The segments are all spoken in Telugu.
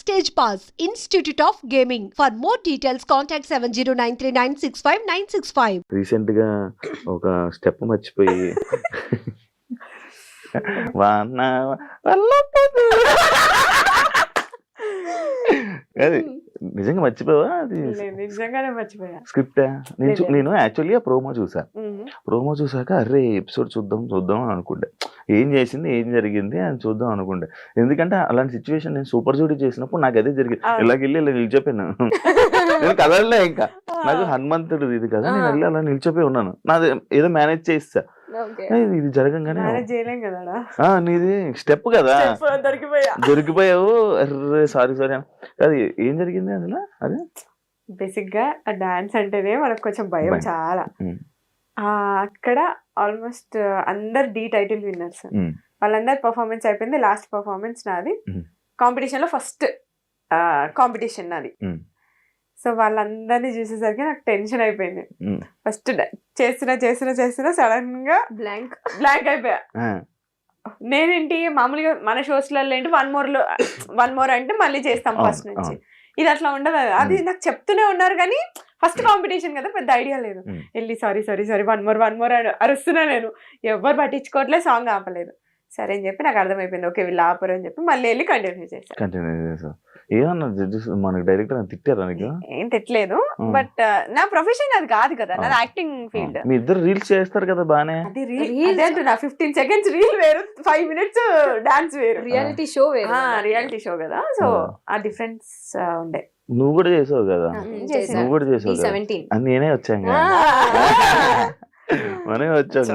Stage Pass, Institute of Gaming. For more details, contact 70939659659. Recent గా ఒక స్టెప్ మర్చిపోయి వాన వల్లపోతు. అది నిజంగా మర్చిపోవా? అది నిజంగానే మర్చిపోయా. స్క్రిప్ట్ నేను యాక్చువల్లీ ఆ ప్రోమో చూసాక అరే ఎపిసోడ్ చూద్దాం అని అనుకుంటే ఏం చేసింది ఏం జరిగింది అని చూద్దాం అనుకుంటే, ఎందుకంటే అలాంటి సిచ్యువేషన్ నేను సూపర్ జూడీ చేసినప్పుడు నాకు అదే జరిగింది. ఇలా నిలిచిపోయాను నేను కదలలే, ఇంకా నాకు హనుమంతుడు ఇది కదా, నేను వెళ్ళి అలా నిలిచిపోయి ఉన్నాను. నాది ఏదో మేనేజ్ చేస్తా, ఇది జరగంగానే నీది స్టెప్ కదా దొరికిపోయావు. అర్రే సారీ అది ఏం జరిగింది అసలు? అదే బేసిక్ గా డాన్స్ అంటేనే మనకు కొంచెం భయం చాలా. అక్కడ ఆల్మోస్ట్ అందరు డి టైటిల్ విన్నర్స్, వాళ్ళందరు పర్ఫార్మెన్స్ అయిపోయింది. లాస్ట్ పర్ఫార్మెన్స్ నాది, కాంపిటీషన్ లో ఫస్ట్ కాంపిటీషన్ నాది. సో వాళ్ళందరినీ చూసేసరికి నాకు టెన్షన్ అయిపోయింది. ఫస్ట్ చేస్తున్నా సడన్ గా బ్లాంక్ అయిపోయా. నేనేంటి మామూలుగా మన షోస్లలో ఏంటి వన్ మోర్ అంటే మళ్ళీ చేస్తాం ఫస్ట్ నుంచి, ఇది అట్లా ఉండదు. అది నాకు చెప్తూనే ఉన్నారు కానీ ఫస్ట్ కాంపిటీషన్ కదా పెద్ద ఐడియా లేదు. వెళ్ళి సారీ వన్ మోర్ అరుస్తున్నా, నేను ఎవరు పట్టించుకోవట్లేదు, సాంగ్ ఆపలేదు. సరే అని చెప్పి నాకు అర్థమైపోయింది, ఓకే వీళ్ళు ఆపరు అని చెప్పి మళ్ళీ వెళ్ళి కంటిన్యూ చేశాను. ఏమన్నా మనకి డైరెక్టర్ తిట్టారా? నీకు ఏం తిట్టలేదు, బట్ నా ప్రొఫెషన్ అది కాదు కదా, నాది యాక్టింగ్ ఫీల్డ్. మీ ఇద్దరు రీల్స్ చేస్తారు కదా బానే. అది రీల్ 15 seconds రీల్ వేరు, 5 minutes డాన్స్ వేరు, రియాలిటీ షో వేరు. రియాలిటీ షో కదా, సో ఆ డిఫరెన్స్ ఉండే. నువ్వు కూడా చేసావు కదా, నువ్వు కూడా చేసావు కదా, అది నేనే వచ్చాను మనమే వచ్చాం.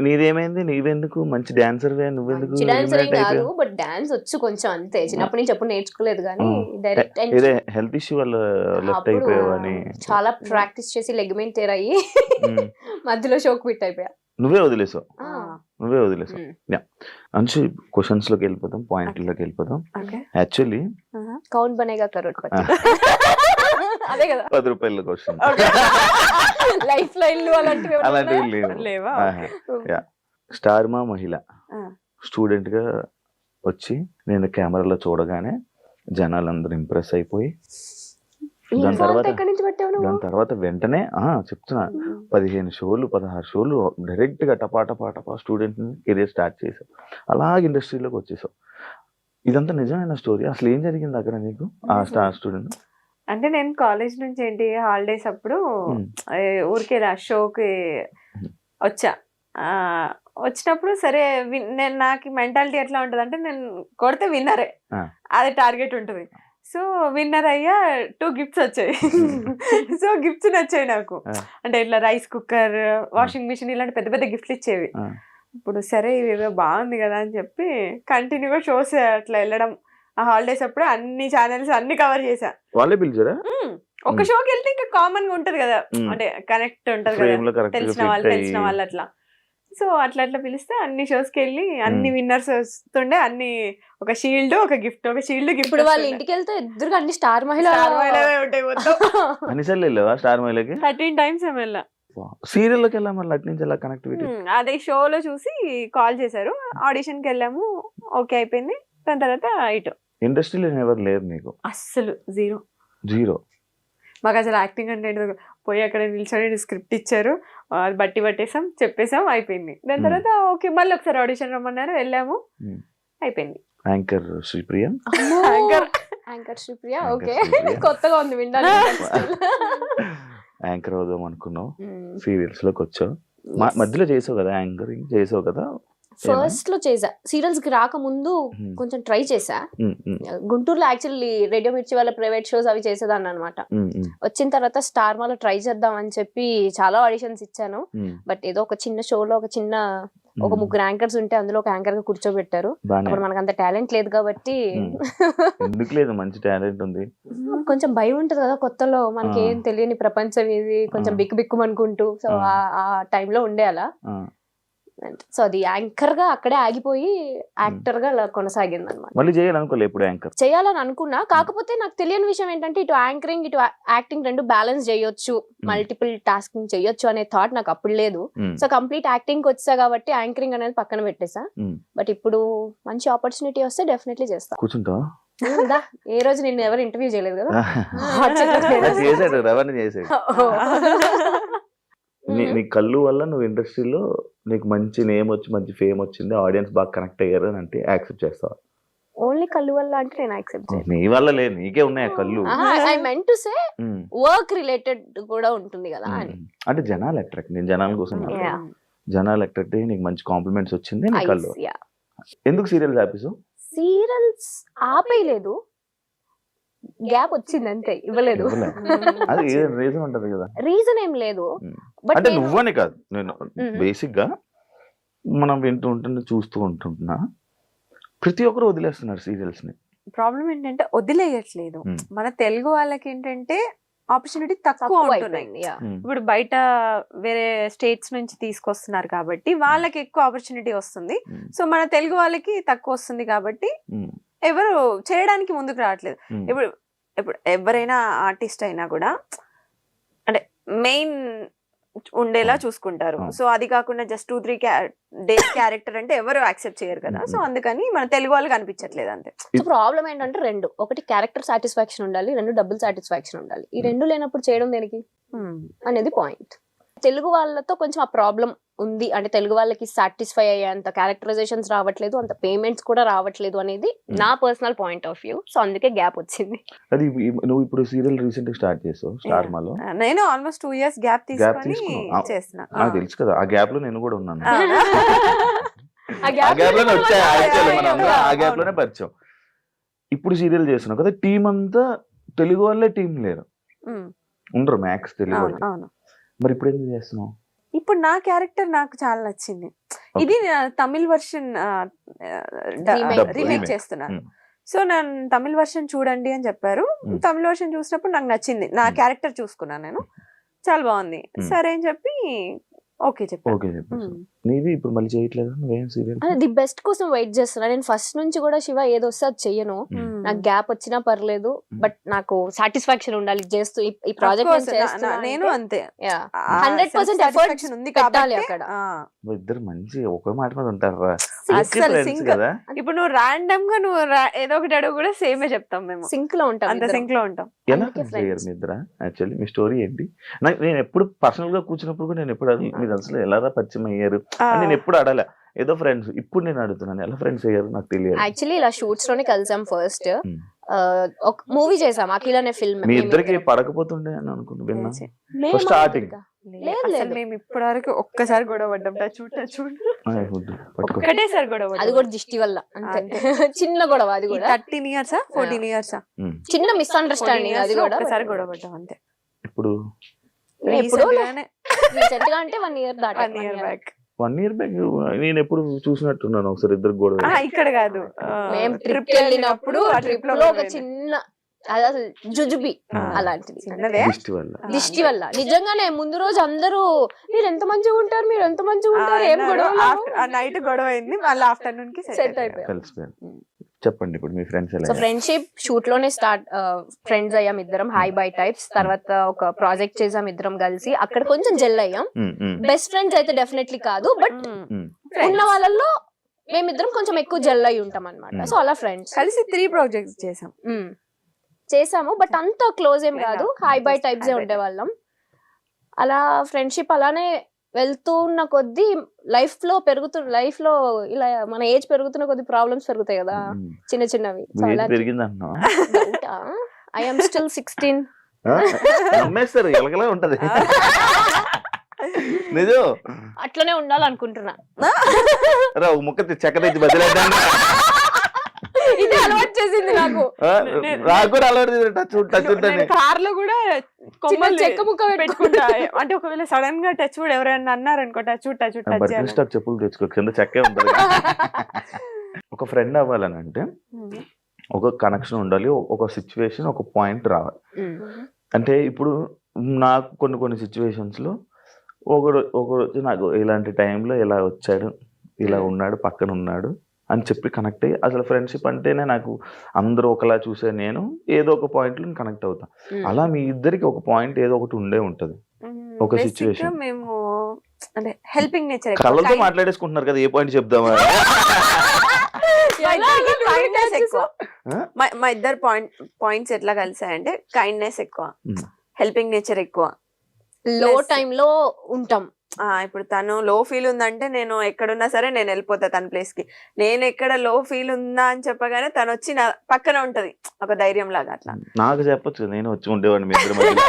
నీదేమైంది? నీవెందుకు మంచి డాన్సర్, నువ్వెందుకు? బట్ డాన్స్ వచ్చు కొంచెం అంతే, చిన్నప్పటి నుంచి ఎప్పుడు నేర్చుకోలేదు కానీ డైరెక్ట్ హెల్త్ ఇష్యూ వల్ల లెఫ్ట్ అయిపోయావని చాలా ప్రాక్టీస్ చేసి లెగ్మెంట్ టేర్ అయ్యి మధ్యలో షోక్ ఫిట్ అయిపోయా. నువ్వే వదిలేసావు. అంశు క్వశ్చన్స్ లోకి వెళ్ళిపోతాం, పాయింట్లోకి వెళ్ళిపోతాం. యాక్చువల్లీ కౌన్ బనేగా కరోడ్పతి అదే కదా, 10 రూపాయల క్వశ్చన్. లైఫ్ లో ఇల్లు అలాంటివి లేవా? స్టార్ మా మహిళ స్టూడెంట్ గా వచ్చి నేను కెమెరాలో చూడగానే జనాలందరూ ఇంప్రెస్ అయిపోయి దాని తర్వాత వెంటనే చెప్తున్నా 15 షోలు 16 షోలు డైరెక్ట్ గా టపా స్టూడెంట్ కెరీర్ స్టార్ట్ చేసావు, అలాగే ఇండస్ట్రీలోకి వచ్చేసావు. ఇదంతా నిజమైన స్టోరీ. అసలు ఏం జరిగింది అక్కడ నీకు ఆ స్టార్ స్టూడెంట్? అంటే నేను కాలేజ్ నుంచి ఏంటి హాలిడేస్ అప్పుడు ఊరికే షోకి వచ్చినప్పుడు సరే నాకు మెంటాలిటీ ఎట్లా ఉంటుంది అంటే నేను కొడితే విన్నరే, అది టార్గెట్ ఉంటుంది. సో విన్నర్ అయ్యా 2 gifts వచ్చాయి. సో గిఫ్ట్స్ నచ్చాయి నాకు, అంటే ఇట్లా రైస్ కుక్కర్, వాషింగ్ మిషన్, ఇలాంటి పెద్ద పెద్ద గిఫ్ట్లు ఇచ్చేవి. ఇప్పుడు సరే ఇవేదో బాగుంది కదా అని చెప్పి కంటిన్యూగా షోస్ అట్లా వెళ్ళడం. ఆ హాలిడేస్ అప్పుడు అన్ని ఛానల్స్ అన్ని కవర్ చేశా. వాళ్ళే పిలిచారా? ఒక షోకి వెళ్తే ఇంకా కామన్ గా ఉంటది కదా, అంటే కనెక్ట్ ఉంటది కదా, తెలిసిన వాళ్ళు అట్లా. సో అట్లా పిలిస్తే అన్ని షోస్ కి వెళ్ళి అన్ని విన్నర్స్ వస్తుండే, అన్ని ఒక షీల్డ్ ఒక గిఫ్ట్, ఒక షీల్డ్ గిఫ్ట్. ఇప్పుడు వాళ్ళ ఇంటికి వెళ్తే ఇద్దరు అన్ని స్టార్ మహిళ ఉంటాయి మొత్తం. అన్నిసార్లు వెళ్ళావా స్టార్ మహిళకి? 13 times వెళ్ళా. సీరియల్ లోకి వెళ్ళా, మళ్ళీ అటు నుంచి ఎలా కనెక్టివిటీ? అదే షోలో చూసి కాల్ చేశారు, ఆడిషన్ కి వెళ్ళాము, ఓకే అయిపోయింది. దాని తర్వాత ఇటు ఇండస్ట్రీలో ఎవరు లేరు నీకు? అస్సలు జీరో. మాకు అసలు యాక్టింగ్ అంటే పోయి అక్కడ నిల్చొని స్క్రిప్ట్ ఇచ్చారు, బట్టి పట్టేసాం, చెప్పేసాం, అయిపోయింది. దాని తర్వాత ఓకే మళ్ళీ ఒకసారి ఆడిషన్ రమ్మన్నారు, వెళ్ళాము, అయిపోయింది. యాంకర్ శ్రీప్రియ ఓకే, కొత్తగా ఉంది విండాలి. యాంకర్ అవుదాం అనుకున్నావు, సీరియల్స్ లోకి వచ్చావు, మధ్యలో చేసావు కదా, యాంకరింగ్ చేసావు కదా. ఫస్ట్ లో చేసా, సీరియల్స్ కి రాకముందు కొంచెం ట్రై చేసా. గుంటూరులో యాక్చువల్లీ రేడియో మిర్చి వాళ్ళ ప్రైవేట్ షోస్ అవి చేసేదాన్ని అనమాట. వచ్చిన తర్వాత స్టార్ మాలో ట్రై చేద్దాం అని చెప్పి చాలా ఆడిషన్స్ ఇచ్చాను. బట్ ఏదో ఒక చిన్న షోలో ఒక 3 యాంకర్స్ ఉంటే అందులో ఒక యాంకర్ గా కూర్చోబెట్టారు. అప్పుడు మనకు అంత టాలెంట్ లేదు కాబట్టి, ఎందుకు లేదు, మంచి టాలెంట్ ఉంది. కొంచెం భయం ఉంటది కదా కొత్తలో, మనకి ఏం తెలియని ప్రపంచం ఇది, కొంచెం బిక్కు అనుకుంటూ. సో ఆ టైంలో ఉండే అలా. సో అది యాంకర్ గా అక్కడే ఆగిపోయి యాక్టర్ గా అలా కొనసాగింది అనమాట. మళ్ళీ చేయాలనుకోలే ఎప్పుడు యాంకర్ చేయాలని అనుకున్నా, కాకపోతే నాకు తెలియని విషయం ఏంటంటే ఇటు యాంకరింగ్ ఇటు యాక్టింగ్ రెండు బ్యాలెన్స్ చేయొచ్చు, మల్టిపుల్ టాస్కింగ్ చేయొచ్చు అనే థాట్ నాకు అప్పుడు లేదు. సో కంప్లీట్ యాక్టింగ్ వచ్చా కాబట్టి యాంకరింగ్ అనేది పక్కన పెట్టేసా. బట్ ఇప్పుడు మంచి ఆపర్చునిటీ వస్తే డెఫినెట్లీ చేస్తా. కూర్చుంటా దా, ఏ రోజు నిన్ను ఎవరు ఇంటర్వ్యూ చేయలేదు కదా. చేసాడు, రవాణా చేసాడు. నీ కళ్ళు వల్ల నువ్వు ఇండస్ట్రీలో నీకు మంచి నేమ్ వచ్చి మంచి ఫేమ్ వచ్చింది, ఆడియన్స్ బాగా కనెక్ట్ అయ్యారు అని అంటే యాక్సెప్ట్ చేస్తావా? ఓన్లీ కళ్ళు వల్ల అంటే నేను యాక్సెప్ట్ చేయను. నీ వల్ల లేదు, నీకే ఉన్నాయి కళ్ళు. I meant to say work related కూడా ఉంటుంది కదా అని. అంటే జనాలు అట్రాక్ట్, నేను జనాల కోసం జనాలు అట్రాక్ట్ అయ్యి నీకు మంచి కాంప్లిమెంట్స్ వచ్చింది నీ కళ్ళు. ఎందుకు సీరియల్స్ ఆపేసావు? సీరియల్స్ ఆపేయలేదు, గ్యాప్ వచ్చింది అంతే, ఇవ్వలేదు. అది రీజన్ ఉంటది కదా. రీజన్ ఏం లేదు, బట్ అంటే నువ్వని కాదు, నేను బేసిక్ గా మనం వింటూ ఉంటున్నా చూస్తూ ఉంటున్నా ప్రతి ఒక్కరు వదిలేస్తున్నారు సీరియల్స్ ని. ప్రాబ్లం ఏంటంటే వదిలేయట్లేదు, మన తెలుగు వాళ్ళకి ఏంటంటే ఆపర్చునిటీ తక్కువ ఉంటున్నాయి. ఇప్పుడు బయట వేరే స్టేట్స్ నుంచి తీసుకొస్తున్నారు కాబట్టి వాళ్ళకి ఎక్కువ ఆపర్చునిటీ వస్తుంది. సో మన తెలుగు వాళ్ళకి తక్కువ వస్తుంది కాబట్టి ఎవరు చేయడానికి ముందుకు రావట్లేదు. ఇప్పుడు ఎవరైనా ఆర్టిస్ట్ అయినా కూడా అంటే మెయిన్ ఉండేలా చూసుకుంటారు. సో అది కాకుండా జస్ట్ 2-3 డేస్ క్యారెక్టర్ అంటే ఎవరు యాక్సెప్ట్ చేయరు కదా. సో అందుకని మన తెలుగు వాళ్ళకి అనిపించట్లేదు అంతే. సో ప్రాబ్లం ఏంటంటే రెండు, ఒకటి క్యారెక్టర్ సాటిస్ఫాక్షన్ ఉండాలి, రెండు డబుల్ సాటిస్ఫాక్షన్ ఉండాలి. ఈ రెండు లేనప్పుడు చేయడం దేనికి అనేది పాయింట్. తెలుగు వాళ్ళతో కొంచెం ఆ ప్రాబ్లం ఉంది, అంటే తెలుగు వాళ్ళకి సాటిస్ఫై అయ్యేంత క్యారెక్టరైజేషన్స్ రావట్లేదు, అంత పేమెంట్స్ కూడా రావట్లేదు అనేది నా personal point of view. So అందుకే గ్యాప్ వచ్చింది. అది నువ్వు ఇప్పుడు సీరియల్ రీసెంట్ గా స్టార్ట్ చేసావు స్టార్ మాలో. నేను ఆల్మోస్ట్ 2 years గ్యాప్ తీసుకొని చేస్తున్నా. నాకు తెలుసు కదా, ఆ గ్యాప్ లో నేను కూడా ఉన్నాను. ఆ ఆ గ్యాప్ లోనే వచ్చాయి యాక్చువల్లీ, మనం అందరం ఆ గ్యాప్ లోనే పరిచయం. ఇప్పుడు సీరియల్ చేస్తున్నావు కదా, టీం అంతా తెలుగు వాళ్ళే, టీం లేరు, ఉండరు మ్యాక్స్ తెలుగు వాళ్ళు. మరి ఇప్పుడు ఎందుకు చేస్తున్నావు? ఇప్పుడు నా క్యారెక్టర్ నాకు చాలా నచ్చింది. ఇది తమిళ్ వర్షన్ రీమేక్ చేస్తున్నాను. సో నేను తమిళ్ వర్షన్ చూడండి అని చెప్పారు. తమిళ్ వర్షన్ చూసినప్పుడు నాకు నచ్చింది, నా క్యారెక్టర్ చూసుకున్నాను నేను, చాలా బాగుంది. సరే అని చెప్పి ఓకే చెప్పాను. నీది ఇప్పుడు మళ్ళీ చేయట్లేదు నువ్వేం సీరియల్? ది బెస్ట్ కోసం వెయిట్ చేస్తున్నా నేను ఫస్ట్ నుంచి కూడా. శివ ఏదో వస్తే అది చెయ్యను, నాకు గ్యాప్ వచ్చినా పర్లేదు, బట్ నాకు సాటిస్ఫాక్షన్ ఉండాలి చేస్తూ. ఈ ప్రాజెక్ట్ నేను అంతే 100% ఎఫర్ట్ ఉంది పెట్టాలి అక్కడ. ఇద్దరు మంచి ఒకే మాట మీద ఉంటారా కదా. ఇప్పుడు నువ్వు ర్యాండమ్ గా నువ్వు ఏదో ఒకటి అడుగు కూడా సేమే చెప్తాం, మేము సింక్ లో ఉంటాం, అంత సింక్ లో ఉంటాం. ఎలా చేయరు మీ ఇద్దరా? యాక్చువల్లీ మీ స్టోరీ ఏంటి? నేను ఎప్పుడు పర్సనల్ గా కూర్చున్నప్పుడు కూడా నేను ఎప్పుడు మీరు అసలు ఎలా పరిచయం అయ్యారు అని నేను ఎప్పుడు అడగలే, ఏదో ఫ్రెండ్స్. ఇప్పుడు నేను అడుగుతున్నాను ఎలా ఫ్రెండ్స్ అయ్యారు నాకు తెలియదు. యాక్చువల్లీ ఇలా షూట్స్ లోనే కలిసాం. ఫస్ట్ ఒక మూవీ చేసాం, అఖిల్ అనే ఫిల్మ్. మీ ఇద్దరికి పడకపోతుండే అని అనుకుంటున్నా స్టార్టింగ్. మేము ఇప్పటి వరకు ఒక్కసారి గొడవ పడ్డాం, ఒక్కటేసారి గొడవ, అది కూడా దిష్టి వల్ల అంతే. చిన్న గొడవ, అది కూడా 13 years 14 years చిన్న మిస్అండర్స్టాండింగ్, అది కూడా ఒకసారి గొడవ పడ్డాం అంతే. ఇప్పుడు రీసెంట్ గా అంటే 1 year దాటి 1 year బ్యాక్. 1 year బ్యాక్ నేను ఎప్పుడు చూసినట్టున్నాను ఒకసారి ఇద్దరు గొడవ. ఇక్కడ కాదు, మేము ట్రిప్ వెళ్ళినప్పుడు ట్రిప్ లో ఒక చిన్న అసలు జుజుబి అలాంటిది దిష్టి వల్ల. నిజంగానే ముందు రోజు అందరూ మీరు ఎంత మంచిగా ఉంటారు, మీరు ఎంత మంచిగా ఉంటారు, ఏం గొడవ, నైట్ గొడవ అయింది, మళ్ళీ ఆఫ్టర్నూన్ కి సెట్ అయిపోయారు. చెప్పండి ఇప్పుడు మీ ఫ్రెండ్స్ ఎలా? సో ఫ్రెండ్షిప్ షూట్ లోనే స్టార్ట్, ఫ్రెండ్స్ అయ్యాం ఇద్దరం, హై బై టైప్స్. తర్వాత ఒక ప్రాజెక్ట్ చేసాం ఇద్దరం కలిసి, అక్కడ కొంచెం జెల్ అయ్యాం. బెస్ట్ ఫ్రెండ్స్ అయితే డెఫినెట్లీ కాదు, బట్ ఉన్న వాళ్ళల్లో మేమిద్దరం కొంచెం ఎక్కువ జెల్ అయి ఉంటాం అనమాట. సో అలా ఫ్రెండ్స్ కలిసి 3 projects చేసాము, బట్ అంత క్లోజ్ ఏం కాదు, హై బై టైప్స్ ఉండేవాళ్ళం. అలా ఫ్రెండ్షిప్ అలానే వెళ్తూ ఉన్న కొద్దీ లైఫ్ లో ఇలా మన ఏజ్ పెరుగుతున్న కొద్ది ప్రాబ్లమ్స్ పెరుగుతాయి కదా, చిన్న చిన్నవి. I am still 16. నిజం అట్లనే ఉండాలనుకుంటున్నా. చక్క తెచ్చి బదిలేద్దా? ఇది అలవాటు చేసింది నాకు. కార్ లో కూడా చెక్క ముక్క పెట్టుకుంటా, అంటే ఒకవేళ సడన్ గా టచ్ కూడా ఎవరైనా అన్నారనుకో టచ్ చెప్పులు తెచ్చుకో, కింద చెక్కే ఉంటుంది. ఒక ఫ్రెండ్ అవ్వాలని అంటే ఒక కనెక్షన్ ఉండాలి, ఒక సిచ్యువేషన్, ఒక పాయింట్ రావాలి. అంటే ఇప్పుడు నాకు కొన్ని సిచ్యువేషన్స్ లో ఒకరోజు నాకు ఇలాంటి టైంలో ఇలా వచ్చాడు, ఇలా ఉన్నాడు, పక్కన ఉన్నాడు అని చెప్పి కనెక్ట్ అయ్యి, అసలు ఫ్రెండ్షిప్ అంటేనే నాకు అందరూ ఒకలా చూసే నేను ఏదో ఒక పాయింట్ లో కనెక్ట్ అవుతా. అలా మీ ఇద్దరికి ఒక పాయింట్ ఏదో ఒకటి ఉండే ఉంటది, ఒక సిచ్యువేషన్. మేము అంటే హెల్పింగ్ నేచర్ కళ్ళతో మాట్లాడేసుకుంటున్నారు కదా, ఏ పాయింట్ చెప్దామా? కైండ్నెస్ ఎక్కువ. ఆ? మా ఇద్దరు పాయింట్స్ ఎట్లా కలిసాయంటే కైండ్నెస్ ఎక్కువ, ఉమ్. హెల్పింగ్ నేచర్ ఎక్కువ. లో Plus- టైమ్ లో ఉంటాం. ఇప్పుడు తను లో ఫీల్ ఉందంటే నేను ఎక్కడున్నా సరే నేను వెళ్ళిపోతా తన ప్లేస్ కి. నేను ఎక్కడ లో ఫీల్ ఉందా అని చెప్పగానే తను వచ్చి నా పక్కన ఉంటది, ఒక ధైర్యం లాగా అట్లా. నాకు చెప్పొచ్చు కదా, నేను వచ్చి ఉండేవాడిని మీ ఇద్దరి మధ్యలో.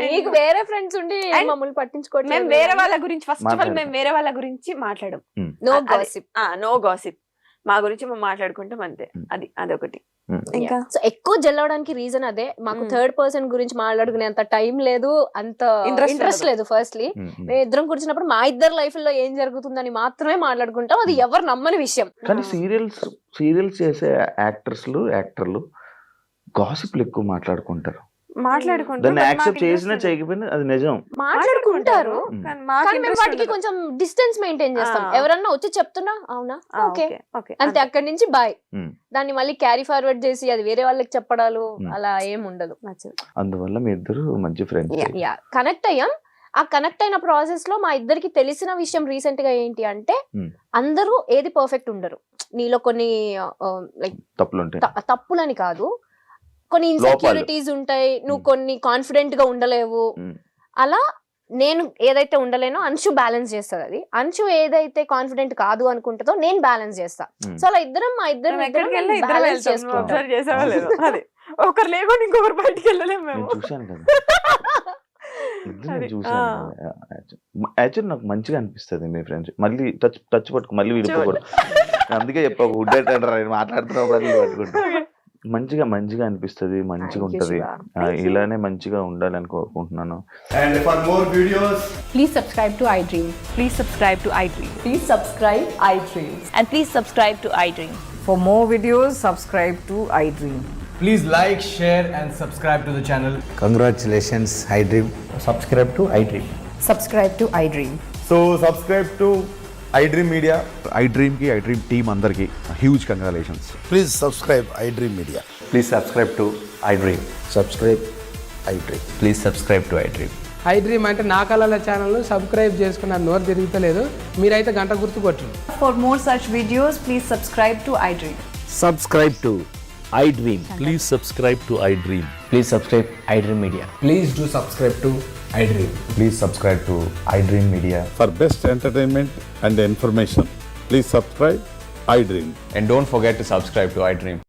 నీకు వేరే ఫ్రెండ్స్ ఉండి And మమ్మల్ని మేము పట్టించుకోవట్లేదు. వేరే వాళ్ళ గురించి ఫస్ట్ ఆఫ్ ఆల్ మాట్లాడతాం. మేము వేరే వాళ్ళ గురించి మాట్లాడం. నో అది- గాసిప్. No gossip. మా గురించి మేము మాట్లాడుకుంటాం అంతే. అదొకటి. ఉమ్. ఇంకా సో ఎక్కువ జెల్ అవడానికి రీజన్ అదే. మాకు Mm. థర్డ్ పర్సన్ గురించి మాట్లాడుకునే అంత టైం లేదు, అంత Interest ఇంట్రెస్ట్ లేదు. ఫస్ట్లీ ఉమ్, ఉమ్. మేము ఇద్దరం కూర్చున్నప్పుడు మా ఇద్దరు లైఫ్ లో ఏం జరుగుతుందని మాత్రమే మాట్లాడుకుంటాం. అది ఎవరు నమ్మని విషయం. కానీ సీరియల్స్ చేసే యాక్టర్లు గాసిప్లు ఎక్కువ మాట్లాడుకుంటారు. మాట్లాడుకుంటాం. దాన్ని but యాక్సెప్ట్ మాకు చేసినా interest చేయకపోయినా అది నిజం. మాట్లాడుకుంటారు, లేదు. Mm. కానీ మాకు కానీ మేము interest వాటికి ఉండదు. కొంచెం డిస్టెన్స్ మెయింటైన్ చేస్తాం. ఆ. ఎవరన్నా వచ్చి చెప్తున్నా అవునా ఓకే ఓకే అంతే, అక్కడి నుంచి బాయ్. ఉమ్. దాన్ని మళ్ళీ క్యారీ ఫార్వర్డ్ చేసి అది వేరే వాళ్ళకి చెప్పడాలు Mm. అలా ఏం ఉండదు. అందువల్ల మీ ఇద్దరు మంచి ఫ్రెండ్స్. యా కనెక్ట్ అయ్యాం. ఆ కనెక్ట్ అయిన ప్రాసెస్ లో మా ఇద్దరికి తెలిసిన విషయం రీసెంట్ గా ఏంటి అంటే Hmm. అందరూ ఏది పర్ఫెక్ట్ ఉండరు. నీలో కొన్ని లైక్ తప్పులుంటాయి. తప్పులని కాదు, కొన్ని ఇన్సెక్యూరిటీస్ ఉంటాయి. నువ్వు కొన్ని కాన్ఫిడెంట్ గా ఉండలేవు. Hmm. అలా నేను ఏదైతే ఉండలేనో అంశు బ్యాలెన్స్ చేస్తుంది. అది అంశు ఏదైతే కాన్ఫిడెంట్ కాదు అనుకుంటుందో నేను బ్యాలెన్స్ చేస్తా. Hmm. సో అలా మా ఇద్దరం ఎక్కడికి వెళ్ళి ఇద్దరు బ్యాలెన్స్ చేసుకుంటాం. అబ్జర్వ్ చేసావా లేదు? అదే ఒకరు లేకుండా ఇంకొకరు బయటికి వెళ్ళలేము మేము. నేను చూశాను కదా, ఇద్దరు అది, నేను చూశాను కదా. యాక్చువల్లీ నాకు మంచిగా అనిపిస్తుంది మీ ఫ్రెండ్స్. మళ్ళీ టచ్ పట్టుకు మళ్ళీ విడిపోకూడదు. అందుకే చెప్పా గుడ్ మాట్లాడుతున్నప్పుడు పట్టుకుంటా. మంచిగా అనిపిస్తుంది, మంచిగా Thank you, ఉంటది. Shiva. ఇలానే మంచిగా ఉండాలని కోరుకుంటున్నాను. And for more videos, Please subscribe to iDream. Please subscribe to iDream. Please subscribe iDream. And please subscribe to iDream. For more videos, subscribe to iDream. please like, share, and subscribe to the channel. Congratulations, iDream. Subscribe to iDream. Subscribe to iDream. So subscribe to iDream Media. iDream team అందరికి huge congratulations. Please subscribe iDream Media. Please subscribe to iDream. Subscribe iDream. Please subscribe to iDream. iDream అంటే నా కళల ఛానల్ను సబ్స్క్రైబ్ చేసుకున్న నోరు తిరుగుతలేదు. మీరైతే గంట గుర్తు కొట్టండి. For more such videos, please subscribe to iDream. Subscribe to iDream. Please subscribe to iDream. Please subscribe iDream Media. Please do subscribe to iDream. Please subscribe to iDream Media. For best entertainment and information, please subscribe iDream. And don't forget to subscribe to iDream.